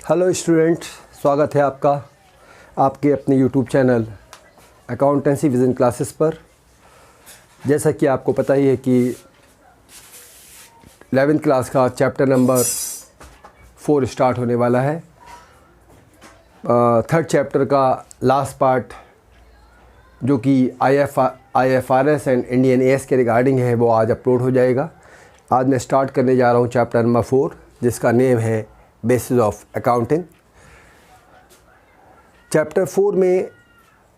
Hello student, स्वागत है आपका आपके अपने YouTube channel accountancy vision classes पर। जैसा कि आपको पता ही है कि 11th क्लास का चैप्टर नंबर 4 स्टार्ट होने वाला है। थर्ड चैप्टर का लास्ट पार्ट जो कि IFRS एंड इंडियन एएस के रिगार्डिंग है वो आज अपलोड हो जाएगा। आज मैं स्टार्ट करने जा रहा हूँ चैप्टर नंबर 4 जिसका नेम है बेसिस ऑफ अकाउंटिंग। चैप्टर 4 में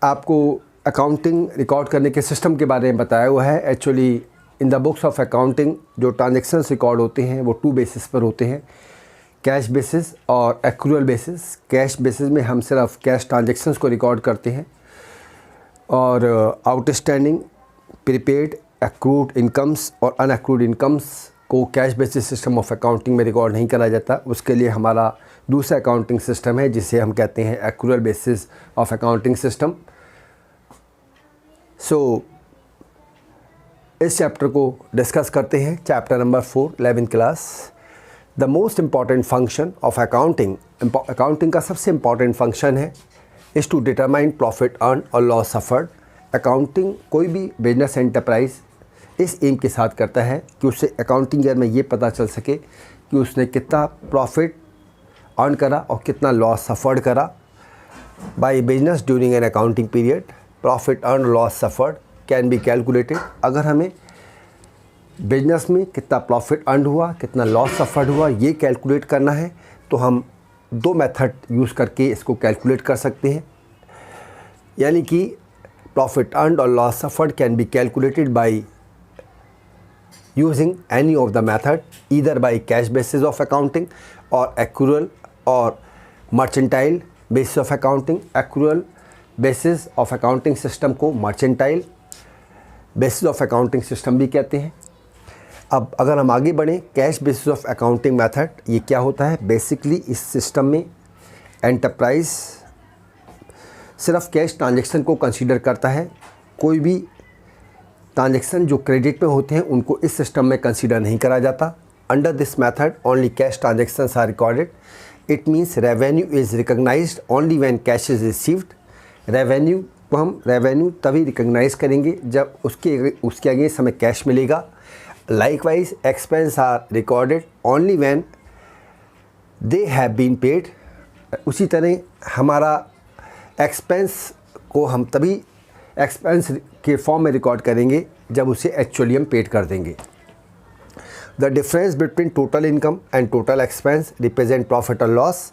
आपको अकाउंटिंग रिकॉर्ड करने के सिस्टम के बारे में बताया हुआ है। Actually in the books of accounting जो ट्रांजैक्शंस रिकॉर्ड होते हैं वो 2 बेसिस पर होते हैं, कैश बेसिस और एक्रूअल बेसिस। कैश बेसिस में हम सिर्फ कैश ट्रांजैक्शंस को रिकॉर्ड करते हैं और आउटस्टैंडिंग, प्रीपेड, एक्रूड इनकम्स और अनएक्रूड इनकम्स को cash basis system of accounting में रिकॉर्ड नहीं करा जाता। उसके लिए हमारा दूसरा अकाउंटिंग सिस्टम है जिसे हम कहते हैं accrual basis of accounting system. इस चैप्टर को डिस्कस करते हैं। चैप्टर नंबर 4 11th क्लास। The most important function of accounting, accounting का सबसे इम्पॉर्टेंट फंक्शन है is to determine profit earn और लॉस सफर्ड। अकाउंटिंग कोई भी बिजनेस एंटरप्राइज इस एम के साथ करता है कि उससे अकाउंटिंग ईयर में ये पता चल सके कि उसने कितना प्रॉफिट अर्न करा और कितना लॉस सफर्ड करा। By business during an accounting period profit earn loss suffered can be calculated. अगर हमें बिजनेस में कितना प्रॉफिट अर्न हुआ, कितना लॉस सफर्ड हुआ, ये कैलकुलेट करना है तो हम 2 मेथड यूज़ करके इसको कैलकुलेट कर सकते हैं। यानी कि प्रॉफिट अर्न और loss suffered can be calculated by using any of the method, either by cash basis of accounting or accrual or mercantile basis of accounting। accrual basis of accounting system को mercantile basis of accounting system भी कहते हैं। अब अगर हम आगे बढ़ें, cash basis of accounting method ये क्या होता है? बेसिकली इस सिस्टम में एंटरप्राइज सिर्फ कैश ट्रांजैक्शन को कंसीडर करता है। कोई भी ट्रांजैक्शन जो क्रेडिट में होते हैं उनको इस सिस्टम में कंसीडर नहीं करा जाता। Under this method only cash transactions are recorded. It means revenue is recognised only when cash is received. Revenue को हम रेवेन्यू तभी रिकॉग्नाइज करेंगे जब उसके अगेंस्ट हमें कैश मिलेगा। Likewise expense are recorded only when they have been paid. उसी तरह हमारा एक्सपेंस को हम तभी एक्सपेंस के फॉर्म में रिकॉर्ड करेंगे जब उसे एक्चुअली हम पेड कर देंगे। The difference between total income and total expense represent profit और लॉस।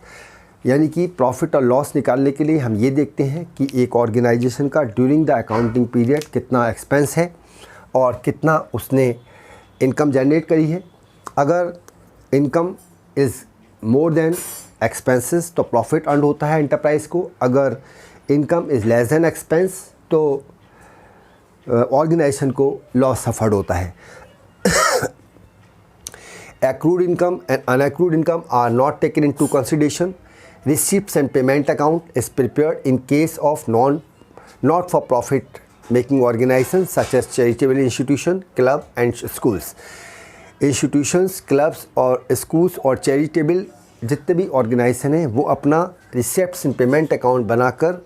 यानी कि प्रॉफिट और लॉस निकालने के लिए हम ये देखते हैं कि एक ऑर्गेनाइजेशन का ड्यूरिंग द अकाउंटिंग पीरियड कितना एक्सपेंस है और कितना उसने इनकम जनरेट करी है। अगर income is more than expenses तो प्रॉफिट अर्न होता है एंटरप्राइज को। अगर income is less than expense तो ऑर्गेनाइजेशन को लॉस सफर्ड होता है। Accrued income and unaccrued income are not taken into consideration. Receipts and payment account is prepared in case of not for profit making organization such as charitable institution, club and schools. Institutions, clubs और schools और charitable जितने भी organisation हैं वो अपना receipts and payment account बनाकर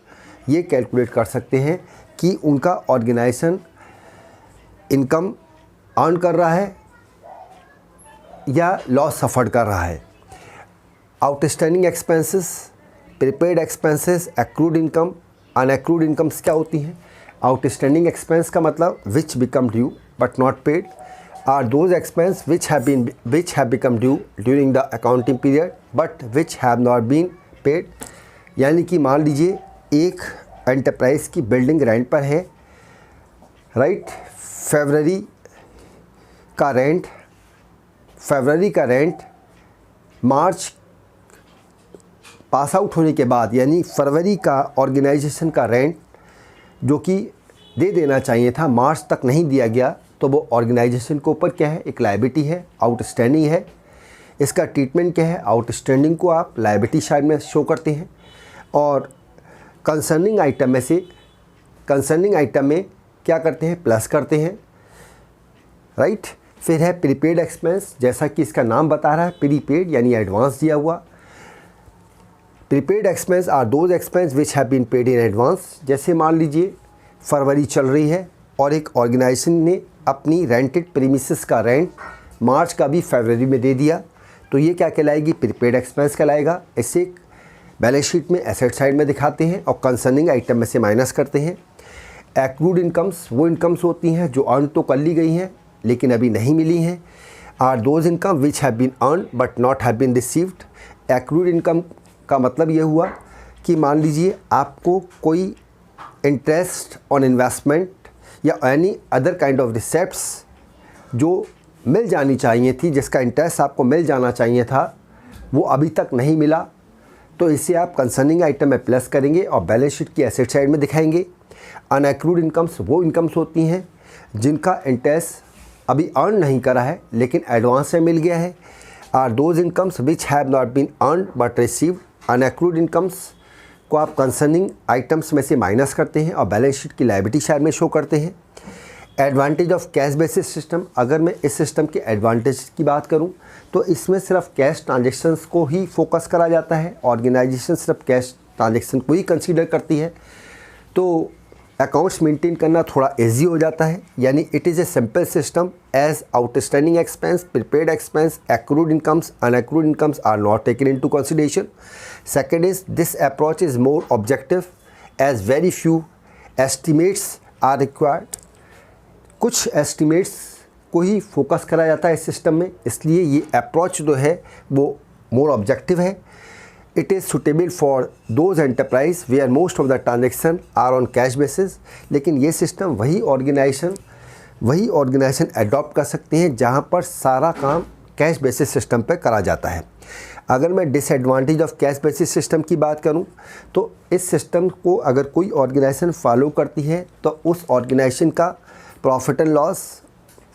ये calculate कर सकते हैं कि उनका ऑर्गेनाइजेशन इनकम अर्न कर रहा है या लॉस सफर कर रहा है। Outstanding expenses, prepaid expenses, accrued income, unaccrued incomes क्या होती हैं? आउटस्टैंडिंग एक्सपेंस का मतलब which become due but not paid are those expense which have become due during the accounting period but which have not been paid. यानी कि मान लीजिए एक एंटरप्राइज की बिल्डिंग रेंट पर है, राइट। फरवरी का रेंट मार्च पास आउट होने के बाद, यानी फरवरी का ऑर्गेनाइजेशन का रेंट जो कि दे देना चाहिए था मार्च तक नहीं दिया गया, तो वो ऑर्गेनाइजेशन के ऊपर क्या है? एक लायबिलिटी है, आउटस्टैंडिंग है। इसका ट्रीटमेंट क्या है? आउटस्टैंडिंग को आप लायबिलिटी साइड में शो करते हैं और कंसर्निंग आइटम में क्या करते हैं? प्लस करते हैं, राइट। फिर है प्रीपेड एक्सपेंस, जैसा कि इसका नाम बता रहा है, प्रीपेड यानी एडवांस दिया हुआ। Prepaid expense are those expense which have been paid in advance. जैसे मान लीजिए फरवरी चल रही है और एक ऑर्गेनाइजेशन ने अपनी रेंटेड प्रीमिसेस का रेंट मार्च का भी फरवरी में दे दिया, तो ये क्या कहलाएगी? प्रीपेड एक्सपेंस कहलाएगा। इसे बैलेंस शीट में एसेट साइड में दिखाते हैं और कंसर्निंग आइटम में से माइनस करते हैं। एक्रूड इनकम्स वो इनकम्स होती हैं जो अर्न तो कर ली गई हैं लेकिन अभी नहीं मिली हैं। Are those income which have been earn but not have been received. Accrued income का मतलब ये हुआ कि मान लीजिए आपको कोई इंटरेस्ट ऑन इन्वेस्टमेंट या any other kind of receipts जो मिल जानी चाहिए थी, जिसका इंटरेस्ट आपको मिल जाना चाहिए था, वो अभी तक नहीं मिला, तो इसे आप कंसर्निंग आइटम में प्लस करेंगे और बैलेंस शीट की एसेट साइड में दिखाएंगे। अनएक्रूड इनकम्स वो इनकम्स होती हैं जिनका इंटरेस्ट अभी अर्न नहीं करा है लेकिन एडवांस में मिल गया है। Are those incomes which have not been earn but received. Unaccrued incomes को आप कंसर्निंग आइटम्स में से माइनस करते हैं और बैलेंस शीट की लायबिलिटी साइड में शो करते हैं। Advantage of cash basis system, अगर मैं इस सिस्टम के एडवांटेज की बात करूं तो इसमें सिर्फ कैश ट्रांजैक्शंस को ही फोकस करा जाता है। ऑर्गेनाइजेशन सिर्फ कैश ट्रांजैक्शन को ही कंसीडर करती है, तो अकाउंट्स मेंटेन करना थोड़ा इजी हो जाता है। यानी it is a simple system as outstanding expense, prepaid expense, accrued incomes, unaccrued incomes are not taken into consideration. Second is this approach is more objective as very few estimates are required. कुछ estimates को ही focus करा जाता है इस system में, इसलिए ये अप्रोच जो है वो मोर ऑब्जेक्टिव है। It is suitable for those enterprise where most of the transaction are on cash basis. लेकिन ये सिस्टम वही ऑर्गेनाइजेशन अडॉप्ट कर सकते हैं जहाँ पर सारा काम कैश बेसिस सिस्टम पर करा जाता है। अगर मैं disadvantage of cash basis system की बात करूं तो इस सिस्टम को अगर कोई ऑर्गेनाइजेशन फॉलो करती है तो उस ऑर्गेनाइजेशन का profit and loss,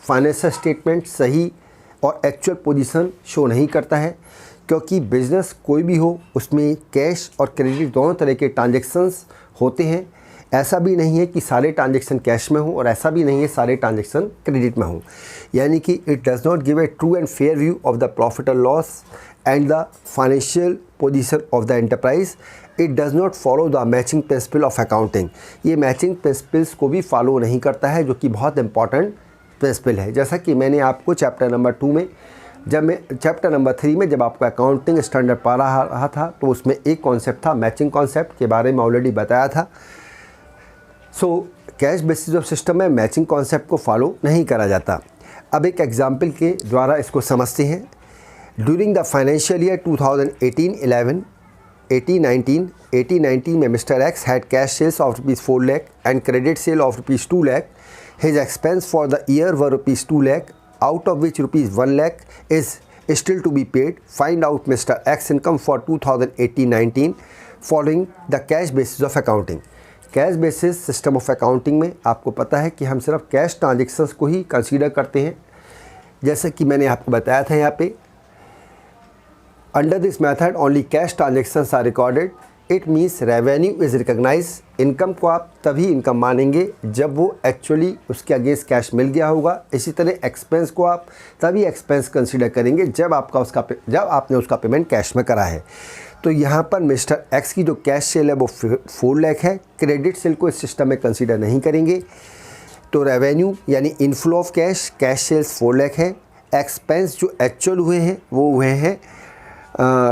financial statement सही और एक्चुअल पोजीशन शो नहीं करता है, क्योंकि बिज़नेस कोई भी हो उसमें कैश और क्रेडिट दोनों तरह के ट्रांजैक्शंस होते हैं। ऐसा भी नहीं है कि सारे ट्रांजैक्शन कैश में हो और ऐसा भी नहीं है सारे ट्रांजैक्शन क्रेडिट में हो। यानी कि it does not give a true and fair view of the profit and loss and the financial position of the enterprise. It does not follow the matching principle of accounting. ये matching principles को भी follow नहीं करता है, जो कि बहुत important principle है। जैसा कि मैंने आपको चैप्टर नंबर 2 में, जब मैं चैप्टर नंबर 3 में जब आपको अकाउंटिंग स्टैंडर्ड पढ़ा रहा था तो उसमें एक कॉन्सेप्ट था मैचिंग कॉन्सेप्ट, के बारे में ऑलरेडी बताया था। So cash basis of system में मैचिंग कॉन्सेप्ट को फॉलो नहीं करा जाता। अब एक एग्जाम्पल के द्वारा इसको समझते हैं। ड्यूरिंग द फाइनेंशियल ईयर 2018-11 18-19 में mister X had cash sales of ₹4 lakh and credit sale of ₹2 lakh. His expense for the year were ₹2 lakh, out of which ₹1 lakh is still to be paid. Find out Mr. X income for 2018-19 following the cash basis of accounting. Cash basis system of accounting में आपको पता है कि हम सिर्फ cash transactions को ही consider करते हैं। जैसे कि मैंने आपको बताया था यहाँ पे, under this method only cash transactions are recorded. It means revenue is recognise. Income को आप तभी इनकम मानेंगे जब वो एक्चुअली उसके अगेंस्ट कैश मिल गया होगा। इसी तरह एक्सपेंस को आप तभी एक्सपेंस कंसीडर करेंगे जब आपने उसका पेमेंट कैश में करा है। तो यहाँ पर मिस्टर एक्स की जो कैश सेल है वो 4 लाख है। क्रेडिट सेल को इस सिस्टम में कंसीडर नहीं करेंगे। तो रेवेन्यू यानी inflow of cash, cash sales 4 lakh है। एक्सपेंस जो एक्चुअल हुए हैं वो हुए हैं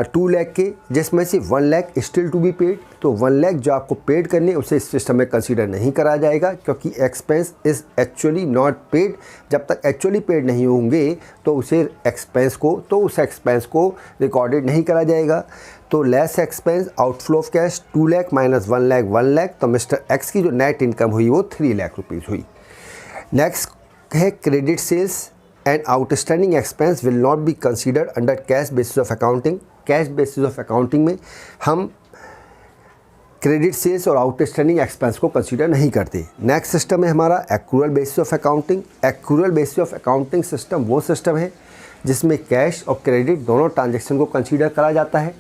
2 लाख के, जिसमें से 1 lakh still to be paid. तो 1 लाख जो आपको पेड करने उसे इस सिस्टम में कंसीडर नहीं करा जाएगा, क्योंकि expense is actually not paid. जब तक एक्चुअली पेड नहीं होंगे तो उस एक्सपेंस को रिकॉर्डेड नहीं करा जाएगा। तो less expense outflow of cash 2 lakh minus 1 lakh 1 lakh, तो मिस्टर एक्स की जो नेट इनकम हुई वो 3 लाख रुपीज़ हुई। नेक्स्ट है credit sales and outstanding expense will not be considered under cash basis of accounting. Cash basis of accounting में हम क्रेडिट सेल्स और आउटस्टैंडिंग एक्सपेंस को कंसीडर नहीं करते। नेक्स्ट सिस्टम है हमारा accrual basis of accounting. Accrual basis of accounting system वो system है जिसमें कैश और क्रेडिट दोनों ट्रांजेक्शन को कंसीडर करा जाता है,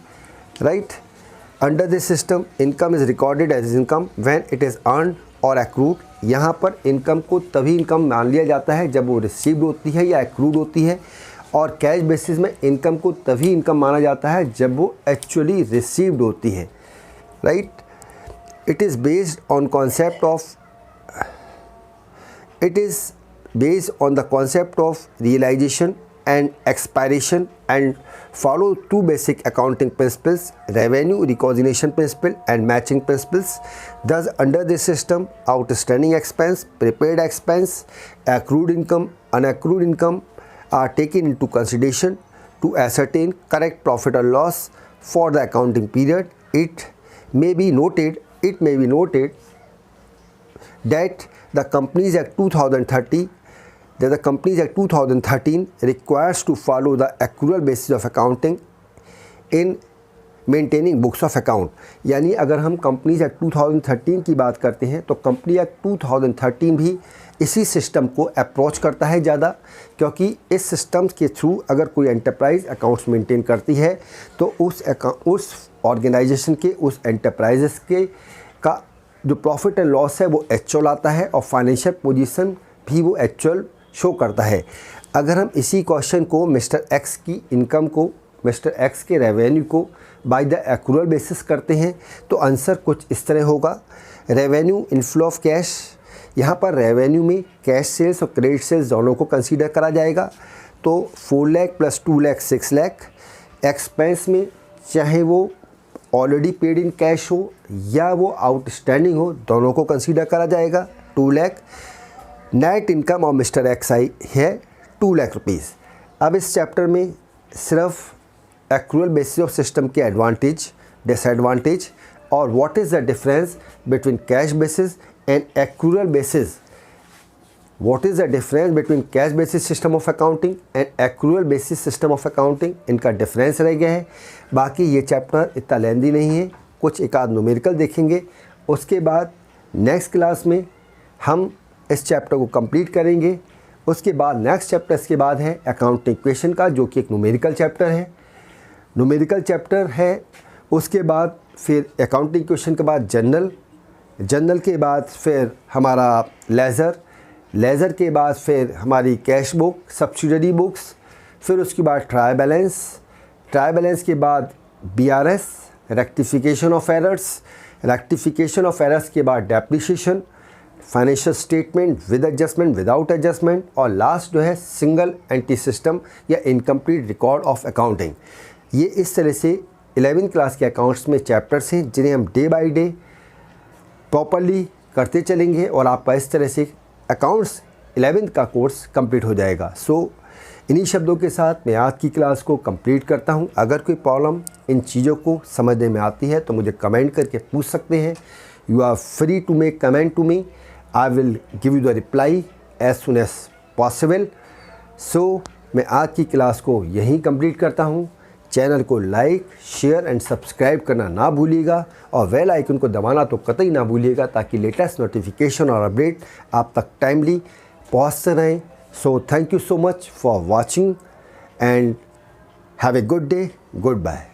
right. Under this system income is recorded as income when it is earned और एक्रूड। यहाँ पर इनकम को तभी इनकम मान लिया जाता है जब वो रिसीव्ड होती है या एक्रूड होती है, और कैश बेसिस में इनकम को तभी इनकम माना जाता है जब वो एक्चुअली रिसीव्ड होती है, right. It is based on concept on the concept of realization and expiration and follow two basic accounting principles, revenue recognition principle and matching principles. Thus, under this system, outstanding expense, prepaid expense, accrued income, unaccrued income are taken into consideration to ascertain correct profit or loss for the accounting period. It may be noted that the Companies Act 2013 requires to follow the accrual basis of accounting in maintaining books of account. यानी अगर हम companies act 2013 की बात करते हैं तो company act 2013 भी इसी सिस्टम को अप्रोच करता है ज़्यादा, क्योंकि इस सिस्टम के थ्रू अगर कोई एंटरप्राइज अकाउंट्स मेंटेन करती है तो उस ऑर्गेनाइजेशन के, उस एंटरप्राइजेस के का जो प्रॉफिट एंड लॉस है वो एक्चुअल आता है और फाइनेंशियल पोजीशन भी वो एक्चुअल शो करता है। अगर हम इसी क्वेश्चन को मिस्टर एक्स की इनकम को, मिस्टर एक्स के रेवेन्यू को बाय द एक्रूअल बेसिस करते हैं तो आंसर कुछ इस तरह होगा। रेवेन्यू इनफ्लो ऑफ कैश, यहाँ पर रेवेन्यू में कैश सेल्स और क्रेडिट सेल्स दोनों को कंसीडर करा जाएगा। तो 4 लाख प्लस 2 लाख 6 लाख। एक्सपेंस में चाहे वो ऑलरेडी पेड इन कैश हो या वो आउटस्टैंडिंग हो, दोनों को कंसीडर करा जाएगा 2 lakh. Net income of mister X आई है 2 लाख रुपीज़। अब इस चैप्टर में सिर्फ एक्रूअल बेसिस ऑफ सिस्टम के एडवांटेज, डिसएडवांटेज और what is the difference between cash basis and accrual basis, what is the difference between cash basis system of accounting and accrual basis system of accounting, इनका difference रह गया है। बाकी ये chapter इतना लेंदी नहीं है, कुछ एक आध न्यूमेरिकल देखेंगे। उसके बाद नेक्स्ट क्लास में हम इस चैप्टर को कंप्लीट करेंगे। उसके बाद नेक्स्ट चैप्टर इसके बाद है अकाउंटिंग इक्वेशन का, जो कि एक न्यूमेरिकल चैप्टर है। उसके बाद फिर अकाउंटिंग इक्वेशन के बाद जनरल के बाद फिर हमारा लेज़र के बाद फिर हमारी कैश बुक, सब्सिडरी बुक्स, फिर उसके बाद ट्रायल बैलेंस के बाद BRS, रेक्टिफिकेशन ऑफ एरर्स के बाद depreciation, financial statement with adjustment, without adjustment, और लास्ट जो है सिंगल एंटी सिस्टम या इनकम्प्लीट रिकॉर्ड ऑफ अकाउंटिंग। ये इस तरह से 11th क्लास के अकाउंट्स में चैप्टर्स हैं जिन्हें हम डे बाय डे प्रॉपरली करते चलेंगे और आपका इस तरह से अकाउंट्स 11th का कोर्स कंप्लीट हो जाएगा। सो इन्हीं शब्दों के साथ मैं आज की क्लास को कंप्लीट करता हूं। अगर कोई प्रॉब्लम इन चीज़ों को समझने में आती है तो मुझे कमेंट करके पूछ सकते हैं। You are free to make comment to me, I will give you the reply as soon as possible. So मैं आज की क्लास को यहीं कंप्लीट करता हूँ। चैनल को लाइक, शेयर एंड सब्सक्राइब करना ना भूलिएगा और बेल आइकन को दबाना तो कतई ना भूलिएगा, ताकि लेटेस्ट नोटिफिकेशन और अपडेट आप तक टाइमली पहुँचते रहें। So thank you so much for watching and have a good day, good bye.